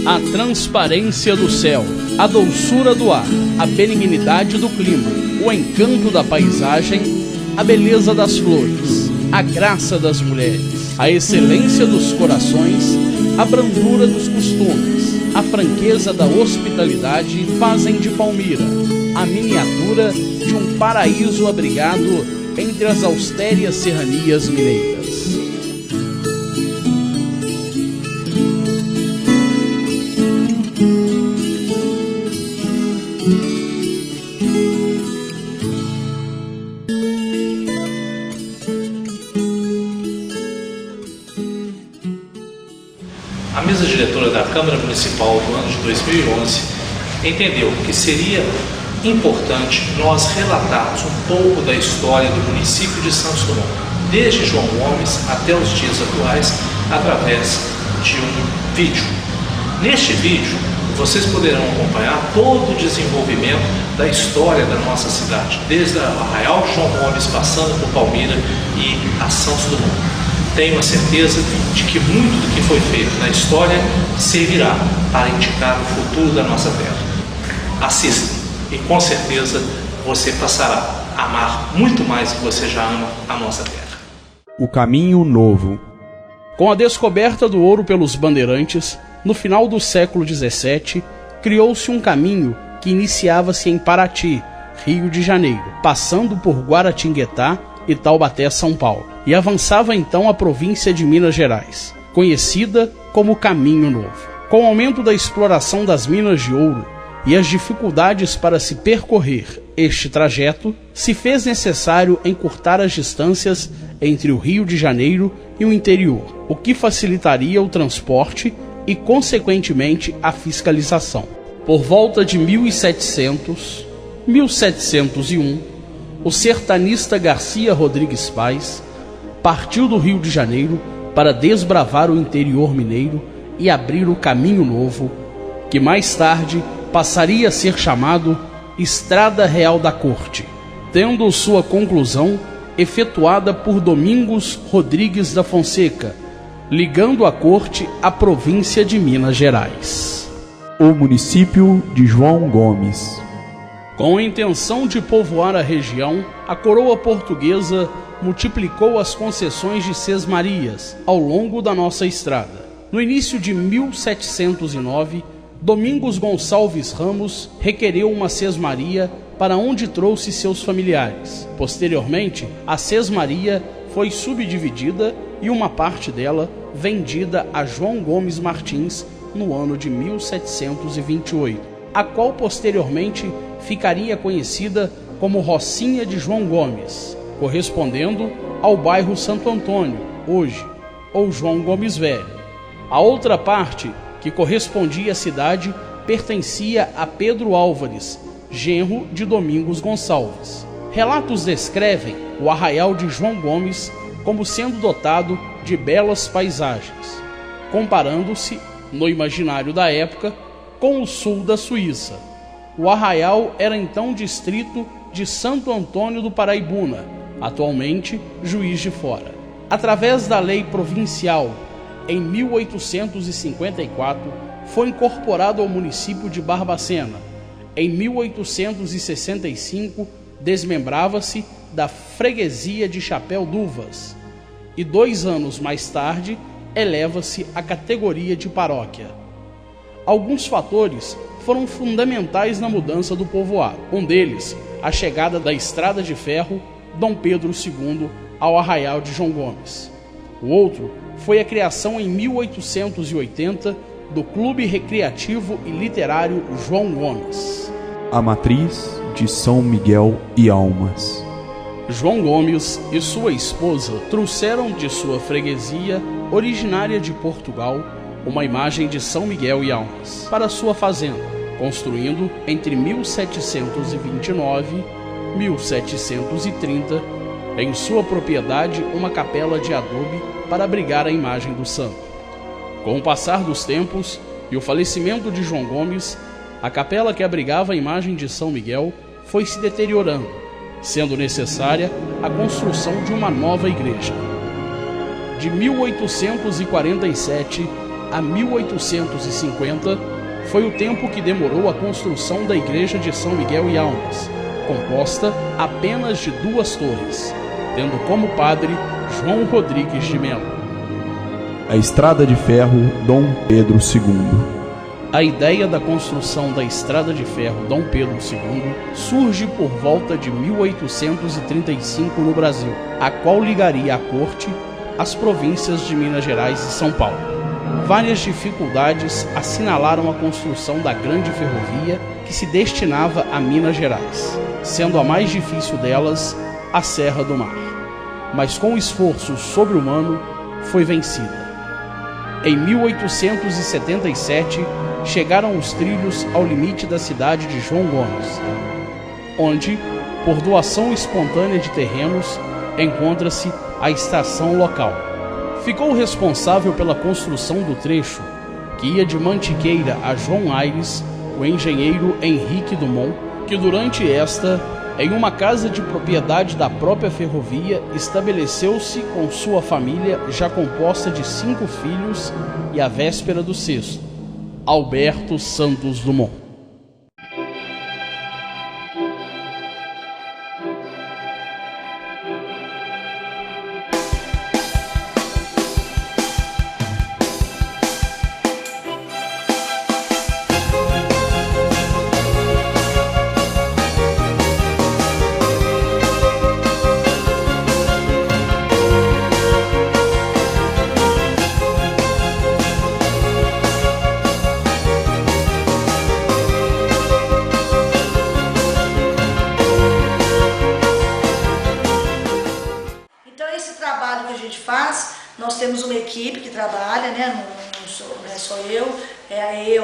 A transparência do céu, a doçura do ar, a benignidade do clima, o encanto da paisagem, a beleza das flores, a graça das mulheres, a excelência dos corações, a brandura dos costumes, a franqueza da hospitalidade fazem de Palmira a miniatura de um paraíso abrigado entre as austéreas serranias mineiras. A mesa diretora da Câmara Municipal do ano de 2011 entendeu que seria importante nós relatarmos um pouco da história do município de Santos Dumont, desde João Gomes até os dias atuais, através de um vídeo. Neste vídeo, vocês poderão acompanhar todo o desenvolvimento da história da nossa cidade, desde o Arraial de João Gomes, passando por Palmira e a Santos Dumont. Tenho a certeza de que muito do que foi feito na história servirá para indicar o futuro da nossa terra. Assista e com certeza você passará a amar muito mais do que você já ama a nossa terra. O caminho novo. Com a descoberta do ouro pelos bandeirantes, no final do século XVII, criou-se um caminho que iniciava-se em Paraty, Rio de Janeiro, passando por Guaratinguetá e Taubaté, São Paulo, e avançava então a província de Minas Gerais, conhecida como Caminho Novo. Com o aumento da exploração das minas de ouro e as dificuldades para se percorrer este trajeto, se fez necessário encurtar as distâncias entre o Rio de Janeiro e o interior, o que facilitaria o transporte e, consequentemente, a fiscalização. Por volta de 1701, o sertanista Garcia Rodrigues Paz partiu do Rio de Janeiro para desbravar o interior mineiro e abrir o Caminho Novo, que mais tarde passaria a ser chamado Estrada Real da Corte, tendo sua conclusão efetuada por Domingos Rodrigues da Fonseca, ligando a corte à província de Minas Gerais. O município de João Gomes. Com a intenção de povoar a região, a coroa portuguesa multiplicou as concessões de sesmarias ao longo da nossa estrada. No início de 1709, Domingos Gonçalves Ramos requereu uma sesmaria para onde trouxe seus familiares. Posteriormente, a sesmaria foi subdividida e uma parte dela vendida a João Gomes Martins no ano de 1728, a qual posteriormente ficaria conhecida como Rocinha de João Gomes, correspondendo ao bairro Santo Antônio, hoje, ou João Gomes Velho. A outra parte, que correspondia à cidade, pertencia a Pedro Álvares, genro de Domingos Gonçalves. Relatos descrevem o Arraial de João Gomes como sendo dotado de belas paisagens, comparando-se, no imaginário da época, com o sul da Suíça. O Arraial era então distrito de Santo Antônio do Paraibuna, atualmente Juiz de Fora. Através da lei provincial, em 1854, foi incorporado ao município de Barbacena. Em 1865, desmembrava-se da freguesia de Chapéu d'Uvas e 2 anos mais tarde eleva-se à categoria de paróquia. Alguns fatores foram fundamentais na mudança do povoado. Um deles, a chegada da estrada de ferro Dom Pedro II ao Arraial de João Gomes. O outro foi a criação em 1880 do Clube Recreativo e Literário João Gomes. A matriz de São Miguel e Almas. João Gomes e sua esposa trouxeram de sua freguesia, originária de Portugal, uma imagem de São Miguel e Almas para sua fazenda, construindo entre 1729 e 1730 em sua propriedade uma capela de adobe para abrigar a imagem do santo. Com o passar dos tempos e o falecimento de João Gomes, a capela que abrigava a imagem de São Miguel foi se deteriorando, sendo necessária a construção de uma nova igreja. De 1847 a 1850 foi o tempo que demorou a construção da igreja de São Miguel e Almas, composta apenas de 2 torres, tendo como padre João Rodrigues de Melo. A Estrada de Ferro Dom Pedro II. A ideia da construção da Estrada de Ferro Dom Pedro II surge por volta de 1835 no Brasil, a qual ligaria a corte às províncias de Minas Gerais e São Paulo. Várias dificuldades assinalaram a construção da grande ferrovia que se destinava a Minas Gerais, sendo a mais difícil delas a Serra do Mar. Mas com esforço sobre-humano foi vencida. Em 1877, chegaram os trilhos ao limite da cidade de João Gomes, onde, por doação espontânea de terrenos, encontra-se a estação local. Ficou responsável pela construção do trecho, que ia de Mantiqueira a João Aires, o engenheiro Henrique Dumont, que durante esta, em uma casa de propriedade da própria ferrovia, estabeleceu-se com sua família, já composta de 5 filhos, e à véspera do 6º, Alberto Santos Dumont. Nós temos uma equipe que trabalha, né? Não é só eu,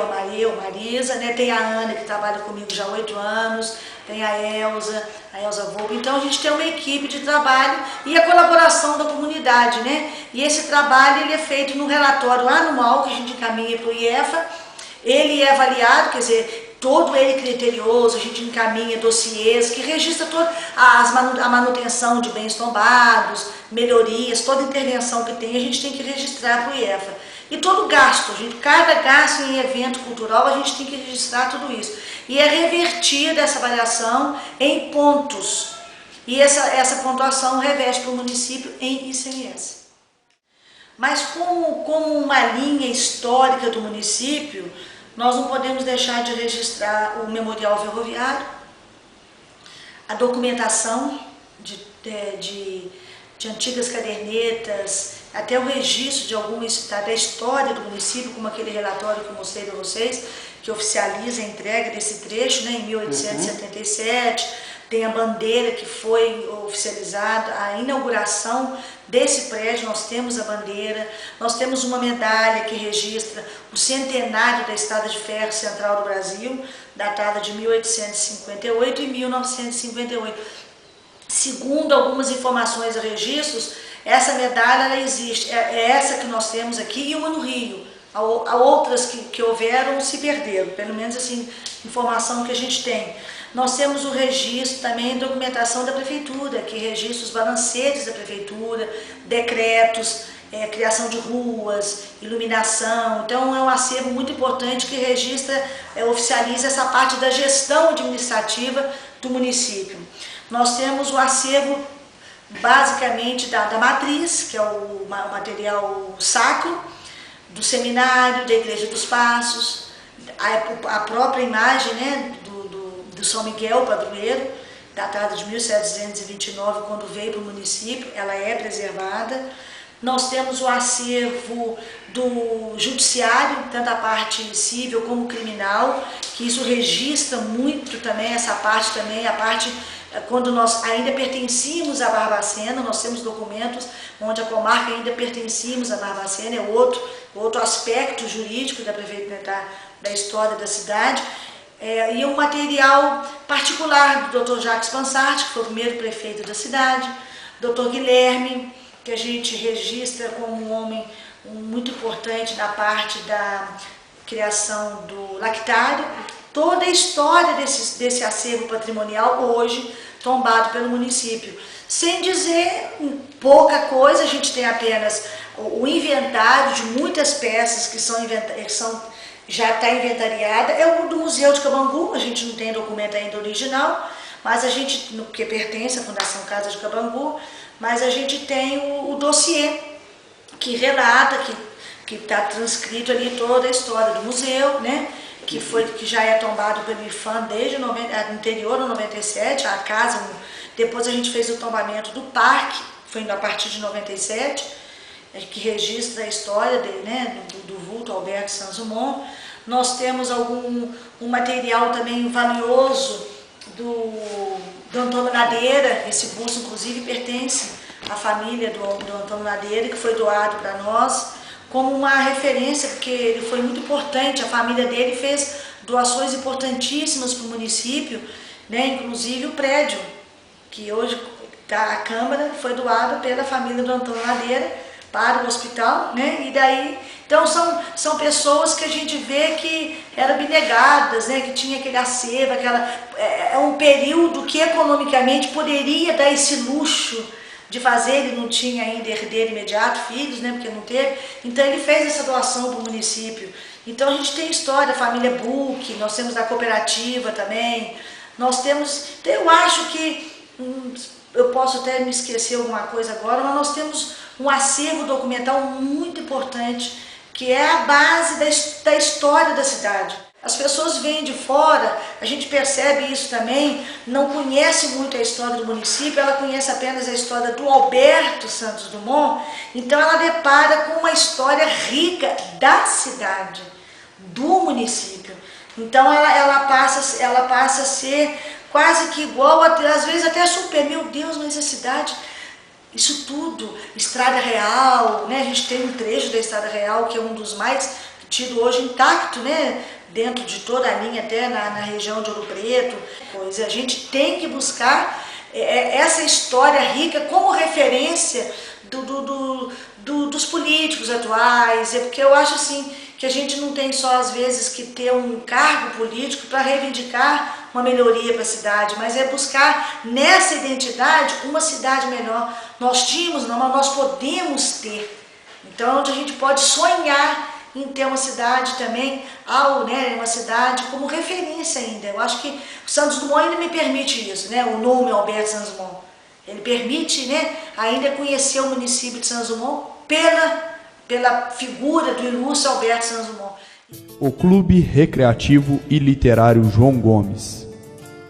a Maria, a Marisa, né? Tem a Ana que trabalha comigo já há 8 anos, tem a Elza Volpe. Então a gente tem uma equipe de trabalho e a colaboração da comunidade, né? E esse trabalho ele é feito no relatório anual que a gente encaminha para o IEFA. Ele é avaliado, quer dizer, todo ele criterioso, a gente encaminha dossiês que registra toda a manutenção de bens tombados, melhorias, toda intervenção que tem, a gente tem que registrar para o IEFA. E todo gasto, cada gasto em evento cultural, a gente tem que registrar tudo isso. E é revertida essa avaliação em pontos. E essa pontuação reveste para o município em ICMS. Mas como uma linha histórica do município, nós não podemos deixar de registrar o memorial ferroviário, a documentação de antigas cadernetas, até o registro de da história do município, como aquele relatório que eu mostrei para vocês, que oficializa a entrega desse trecho, né, em 1877, tem a bandeira que foi oficializada, a inauguração desse prédio, nós temos a bandeira, nós temos uma medalha que registra o centenário da Estrada de Ferro Central do Brasil, datada de 1858 e 1958. Segundo algumas informações e registros, essa medalha ela existe, é essa que nós temos aqui e uma no Rio. Há outras que houveram se perderam, pelo menos assim, informação que a gente tem. Nós temos o registro também, documentação da prefeitura, que registra os balancetes da prefeitura, decretos, criação de ruas, iluminação. Então é um acervo muito importante que registra, oficializa essa parte da gestão administrativa do município. Nós temos o acervo basicamente da matriz, que é o material sacro, do seminário, da Igreja dos Passos, a própria imagem, né, do São Miguel Padroeiro, datada de 1729, quando veio para o município, ela é preservada. Nós temos o acervo do judiciário, tanto a parte civil como criminal, que isso registra muito também, essa parte também, a parte quando nós ainda pertencíamos a Barbacena, nós temos documentos onde a comarca ainda pertencíamos a Barbacena, é outro aspecto jurídico da história da cidade, e um material particular do Dr. Jacques Pansart, que foi o primeiro prefeito da cidade, Dr. Guilherme, que a gente registra como um homem muito importante na parte da criação do lactário, toda a história desse acervo patrimonial hoje tombado pelo município. Sem dizer pouca coisa, a gente tem apenas o inventário de muitas peças que já está inventariada, é o do Museu de Cabangu, a gente não tem documento ainda original, mas a gente, que pertence à Fundação Casa de Cabangu, mas a gente tem o dossiê que relata, que está transcrito ali toda a história do museu, né? Que já é tombado pelo IFAM desde anterior a 97, a casa, depois a gente fez o tombamento do parque, foi a partir de 97, que registra a história dele, né? do vulto Alberto Santos Dumont. Nós temos um material também valioso do Antônio Nadeira, esse busto inclusive pertence à família do Antônio Nadeira, que foi doado para nós, como uma referência, porque ele foi muito importante, a família dele fez doações importantíssimas para o município, né? Inclusive o prédio, que hoje a Câmara foi doado pela família do Antônio Nadeira para o hospital, né? E daí, então são pessoas que a gente vê que eram abnegadas, né? Que tinha aquele acervo, é um período que economicamente poderia dar esse luxo de fazer, ele não tinha ainda herdeiro imediato, filhos, né, porque não teve, então ele fez essa doação para o município. Então a gente tem história, a família Buch, nós temos da cooperativa também, nós temos, então eu acho que, eu posso até me esquecer alguma coisa agora, mas nós temos um acervo documental muito importante, que é a base da história da cidade. As pessoas vêm de fora, a gente percebe isso também, não conhece muito a história do município, ela conhece apenas a história do Alberto Santos Dumont, então ela depara com uma história rica da cidade, do município. Então ela passa a ser quase que igual, às vezes até super, meu Deus, mas a cidade, isso tudo, Estrada Real, né? A gente tem um trecho da Estrada Real que é um dos mais tido hoje intacto, né? Dentro de toda a linha, até na região de Ouro Preto. Pois a gente tem que buscar essa história rica como referência dos políticos atuais, porque eu acho assim que a gente não tem só às vezes que ter um cargo político para reivindicar uma melhoria para a cidade, mas é buscar nessa identidade uma cidade melhor. Nós tínhamos, não, mas nós podemos ter. Então, onde a gente pode sonhar em ter uma cidade também, uma cidade como referência ainda. Eu acho que o Santos Dumont ainda me permite isso, né? O nome Alberto Santos Dumont. Ele permite, né, ainda conhecer o município de Santos Dumont pela figura do ilustre Alberto Santos Dumont. O Clube Recreativo e Literário João Gomes.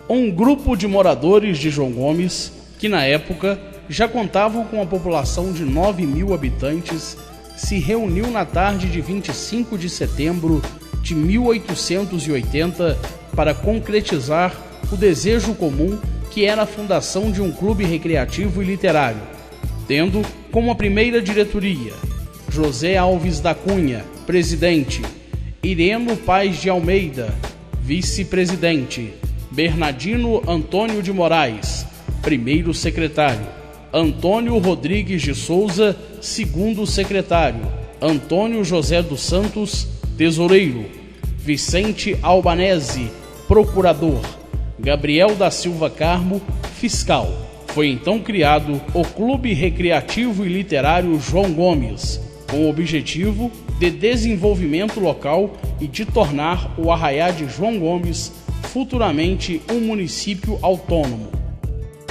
Um grupo de moradores de João Gomes, que na época já contavam com uma população de 9.000 habitantes, se reuniu na tarde de 25 de setembro de 1880 para concretizar o desejo comum que era a fundação de um clube recreativo e literário, tendo como a primeira diretoria José Alves da Cunha, presidente, Ireno Paz de Almeida, vice-presidente, Bernardino Antônio de Moraes, primeiro secretário, Antônio Rodrigues de Souza, segundo secretário, Antônio José dos Santos, tesoureiro, Vicente Albanese, procurador, Gabriel da Silva Carmo, fiscal. Foi então criado o Clube Recreativo e Literário João Gomes, com o objetivo de desenvolvimento local e de tornar o Arraiá de João Gomes futuramente um município autônomo.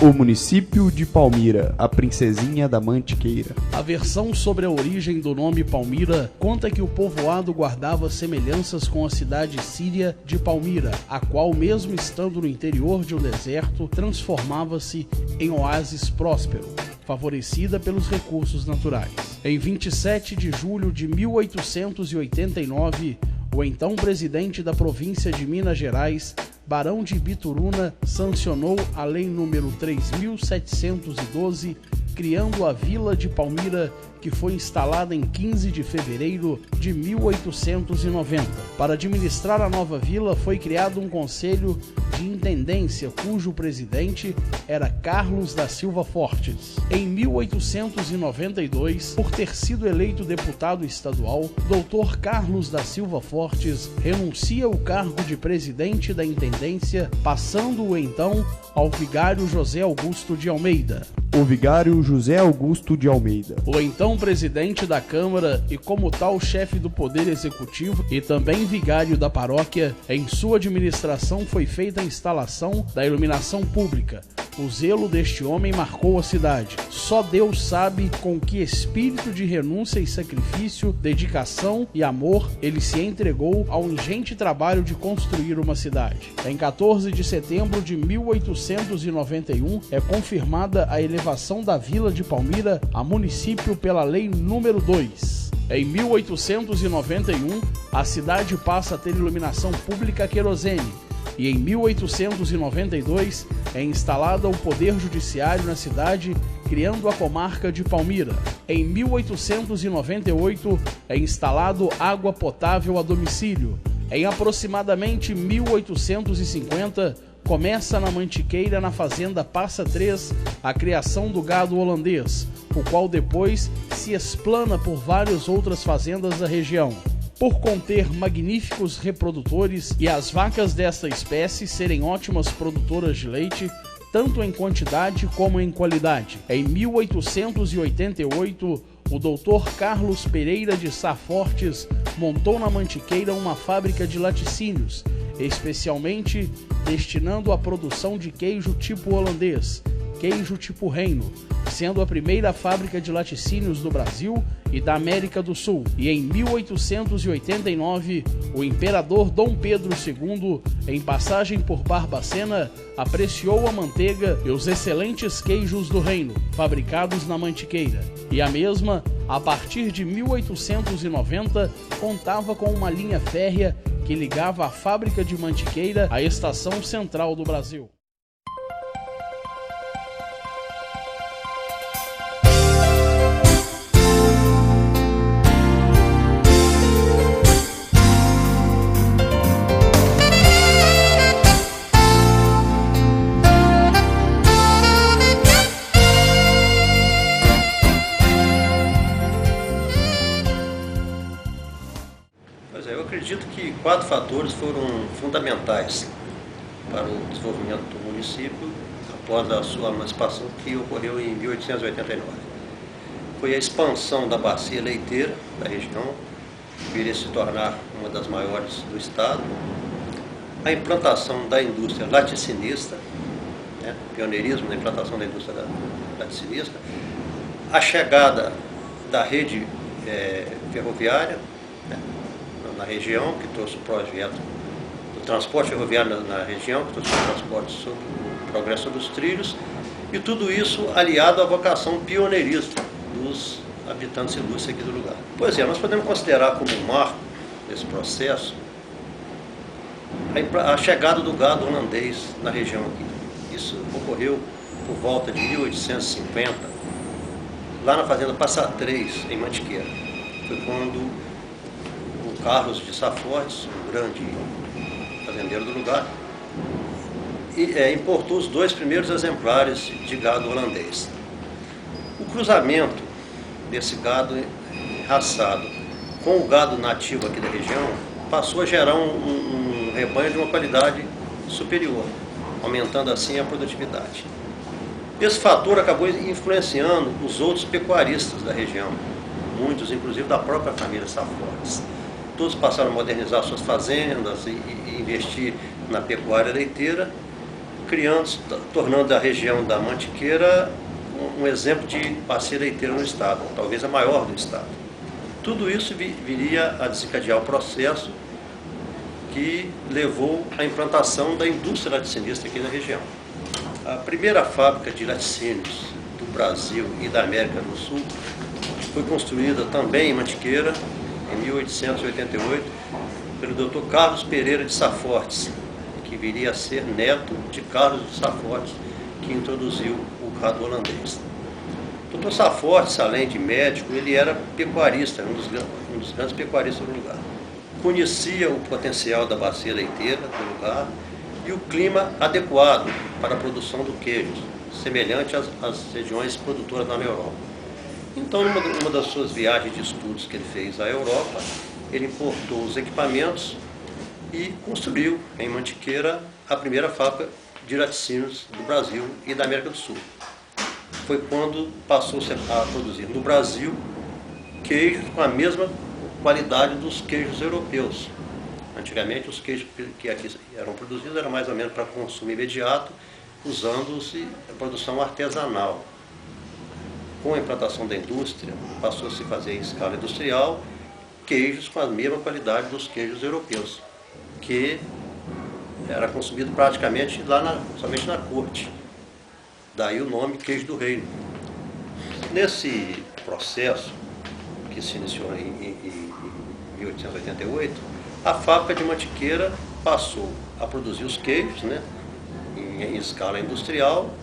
O município de Palmira, a princesinha da Mantiqueira. A versão sobre a origem do nome Palmira conta que o povoado guardava semelhanças com a cidade síria de Palmira, a qual, mesmo estando no interior de um deserto, transformava-se em oásis próspero, favorecida pelos recursos naturais. Em 27 de julho de 1889, o então presidente da província de Minas Gerais, Barão de Ibituruna sancionou a Lei número 3.712, criando a Vila de Palmira, que foi instalada em 15 de fevereiro de 1890. Para administrar a nova vila foi criado um conselho de intendência, cujo presidente era Carlos da Silva Fortes. Em 1892, por ter sido eleito deputado estadual, Dr. Carlos da Silva Fortes renuncia ao cargo de presidente da intendência, passando-o então ao vigário José Augusto de Almeida. O vigário José Augusto de Almeida. O então presidente da Câmara e como tal chefe do Poder Executivo e também vigário da paróquia, em sua administração foi feita a instalação da iluminação pública. O zelo deste homem marcou a cidade. Só Deus sabe com que espírito de renúncia e sacrifício, dedicação e amor ele se entregou ao ingente trabalho de construir uma cidade. Em 14 de setembro de 1891 é confirmada a elevação da Vila de Palmira a município pela Lei número 2. Em 1891, a cidade passa a ter iluminação pública a querosene. E em 1892 é instalada o Poder Judiciário na cidade, criando a comarca de Palmira. Em 1898 é instalado água potável a domicílio. Em aproximadamente 1850 começa na Mantiqueira, na fazenda Passa 3, a criação do gado holandês, o qual depois se explana por várias outras fazendas da região. Por conter magníficos reprodutores e as vacas desta espécie serem ótimas produtoras de leite, tanto em quantidade como em qualidade. Em 1888, o Dr. Carlos Pereira de Sá Fortes montou na Mantiqueira uma fábrica de laticínios, especialmente destinando à produção de queijo tipo holandês, queijo tipo reino, sendo a primeira fábrica de laticínios do Brasil e da América do Sul. E em 1889, o imperador Dom Pedro II, em passagem por Barbacena, apreciou a manteiga e os excelentes queijos do reino, fabricados na Mantiqueira. E a mesma, a partir de 1890, contava com uma linha férrea que ligava a fábrica de Mantiqueira à estação central do Brasil. Eu acredito que 4 fatores foram fundamentais para o desenvolvimento do município após a sua emancipação, que ocorreu em 1889. Foi a expansão da bacia leiteira da região, que viria a se tornar uma das maiores do estado, a implantação da indústria laticinista, pioneirismo na implantação da indústria laticinista, a chegada da rede ferroviária na região, que trouxe o projeto do transporte ferroviário na região, que trouxe o transporte sobre o progresso dos trilhos, e tudo isso aliado à vocação pioneirista dos habitantes ilustres aqui do lugar. Pois é, nós podemos considerar como um marco desse processo a chegada do gado holandês na região aqui. Isso ocorreu por volta de 1850, lá na fazenda Passa 3, em Mantiqueira. Foi quando Carlos de Sá Fortes, um grande fazendeiro do lugar, importou os 2 primeiros exemplares de gado holandês. O cruzamento desse gado raçado com o gado nativo aqui da região passou a gerar um rebanho de uma qualidade superior, aumentando assim a produtividade. Esse fator acabou influenciando os outros pecuaristas da região, muitos inclusive da própria família Sá Fortes. Todos passaram a modernizar suas fazendas e investir na pecuária leiteira, tornando a região da Mantiqueira um exemplo de bacia leiteira no estado, talvez a maior do estado. Tudo isso viria a desencadear o processo que levou à implantação da indústria laticinista aqui na região. A primeira fábrica de laticínios do Brasil e da América do Sul foi construída também em Mantiqueira, em 1888, pelo Dr. Carlos Pereira de Sá Fortes, que viria a ser neto de Carlos de Safortes, que introduziu o gado holandês. O Dr. Safortes, além de médico, ele era pecuarista, um dos grandes pecuaristas do lugar. Conhecia o potencial da bacia leiteira do lugar e o clima adequado para a produção do queijo, semelhante às regiões produtoras na Europa. Então, numa das suas viagens de estudos que ele fez à Europa, ele importou os equipamentos e construiu em Mantiqueira a primeira fábrica de laticínios do Brasil e da América do Sul. Foi quando passou-se a produzir no Brasil queijos com a mesma qualidade dos queijos europeus. Antigamente os queijos que aqui eram produzidos eram mais ou menos para consumo imediato, usando-se a produção artesanal. Com a implantação da indústria, passou-se a fazer em escala industrial queijos com a mesma qualidade dos queijos europeus, que era consumido praticamente somente na corte. Daí o nome queijo do reino. Nesse processo, que se iniciou em 1888, a fábrica de Mantiqueira passou a produzir os queijos, né, em escala industrial,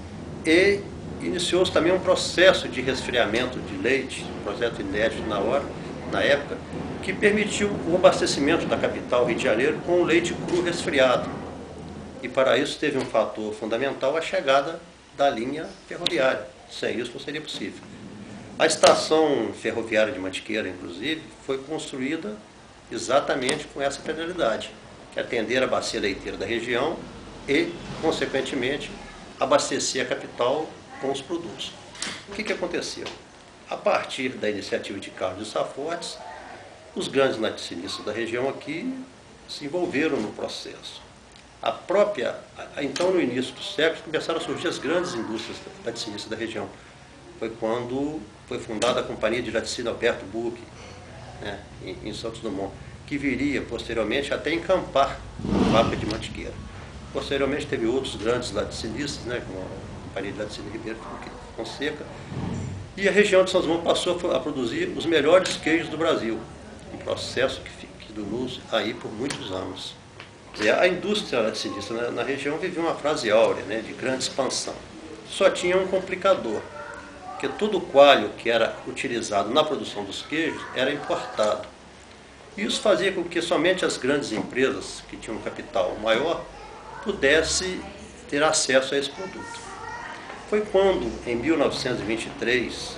e iniciou-se também um processo de resfriamento de leite, um projeto inédito na época, que permitiu o abastecimento da capital, Rio de Janeiro, com o leite cru resfriado. E para isso teve um fator fundamental, a chegada da linha ferroviária. Sem isso não seria possível. A estação ferroviária de Mantiqueira, inclusive, foi construída exatamente com essa finalidade, que é atender a bacia leiteira da região e, consequentemente, abastecer a capital com os produtos. O que aconteceu? A partir da iniciativa de Carlos de Safortes, os grandes laticinistas da região aqui se envolveram no processo. Então, no início do século, começaram a surgir as grandes indústrias laticinistas da região. Foi quando foi fundada a Companhia de Laticínio Alberto Buch, né, em Santos Dumont, que viria posteriormente até encampar a fábrica de Mantiqueira. Posteriormente teve outros grandes laticinistas, né, como a Companhia de Laticínio Ribeiro Fonseca, e a região de Santos Dumont passou a produzir os melhores queijos do Brasil, um processo que durou aí por muitos anos. A indústria laticinista na região vivia uma fase áurea, né, de grande expansão. Só tinha um complicador, que todo o coalho que era utilizado na produção dos queijos era importado. Isso fazia com que somente as grandes empresas que tinham um capital maior pudessem ter acesso a esse produto. Foi quando, em 1923,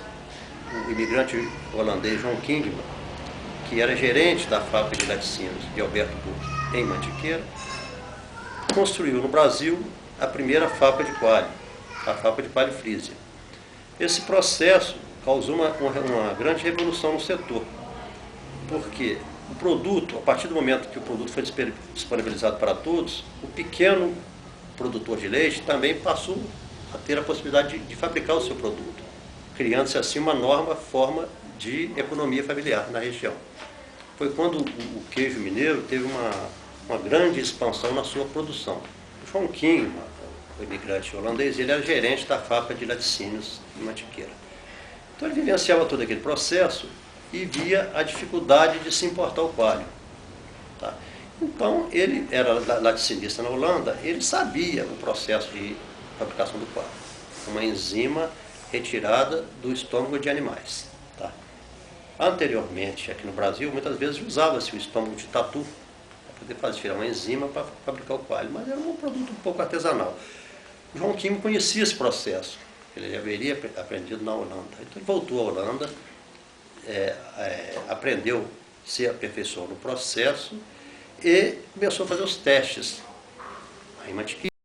o imigrante holandês John Kingman, que era gerente da fábrica de laticínios de Alberto Buch em Mantiqueira, construiu no Brasil a primeira fábrica de coalho, a fábrica de coalho Frisia. Esse processo causou uma grande revolução no setor, porque o produto, a partir do momento que o produto foi disponibilizado para todos, o pequeno produtor de leite também passou a ter a possibilidade de fabricar o seu produto, criando-se assim uma forma de economia familiar na região. Foi quando o queijo mineiro teve uma grande expansão na sua produção. O João King, o imigrante holandês, ele era gerente da fábrica de laticínios de Mantiqueira. Então ele vivenciava todo aquele processo e via a dificuldade de se importar o coalho. Tá? Então ele era laticinista na Holanda, ele sabia o processo de fabricação do coalho, uma enzima retirada do estômago de animais. Tá? Anteriormente, aqui no Brasil, muitas vezes usava-se o estômago de tatu para poder tirar uma enzima para fabricar o coalho, mas era um produto um pouco artesanal. O João Kim conhecia esse processo, ele já haveria aprendido na Holanda. Então ele voltou à Holanda, aprendeu, se aperfeiçoou no processo e começou a fazer os testes em Mantiqueira.